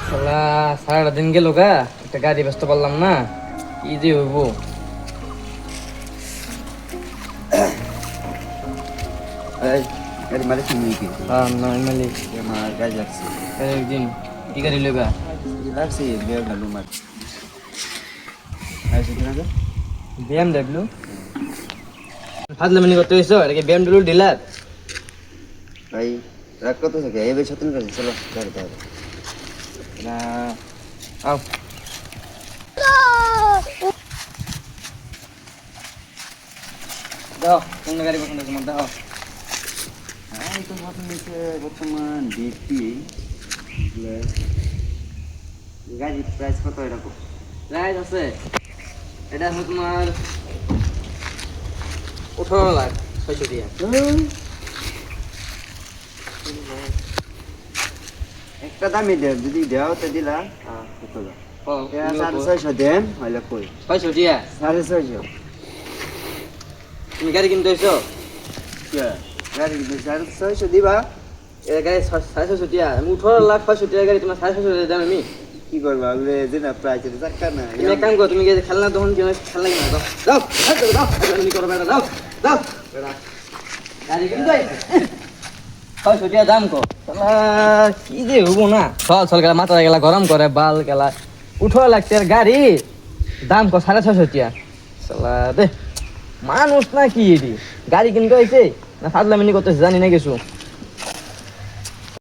শালা সারাটা দিন গেল গা, একটা গাড়ি ব্যস্ত পারলাম না, কি যে হইব। এই গাড়ি মালিক তুমি কি না মালিক আমার গাড়ি লাগছে একদিন কি গাড়ি লইবা? লাগছে বিয়ে গেল মার আইসি কিনা তো BMW ফাজলামি করতে হইছো, এটা কি BMW ডিলার? ভাই রাগ কত থাকে এই বেশ সতন কাছে চলো গাড়ি তাহলে না আও দাও, কোন গাড়ি পছন্দ তোমার দাও। এই তো বর্তমান দেখি গাড়ির প্রাইস কত এরকম প্রাইস আছে, এটা আছে তোমার 18,00,000 টাকা। একটা দামি দেব যদি দেও তো দিলা কত দাও 650 দেন হইলে কই 600 টাকা। 650 তুমি গাড়ি কিনতে হইছো? গাড়ি 650 দিবা এ গাড়ি 650 টাকা, আমি 18,00,000 টাকা গাড়ি তোমার 650 টাকা দাম আমি কি করবা বলে যে না প্রাইস চাকা না তুমি এক কাম করো, তুমি খেলনা তখন কি খেলনা কিনা দাও দাও দাও তুমি করো বেটা, দাও দাও বেটা গাড়ি কিনতে 600 টাকা দাম কো। শালা কি যে হবো না, চল গেলা মাথা গেলা গরম করে বাল গেলা 18,00,000 টাকার গাড়ি দাম কো 650 টাকা। শালা দে মানুষ না কি এটি, গাড়ি কিনতে হয়েছে না ফাজলামি করতেছে জানি না কিছু।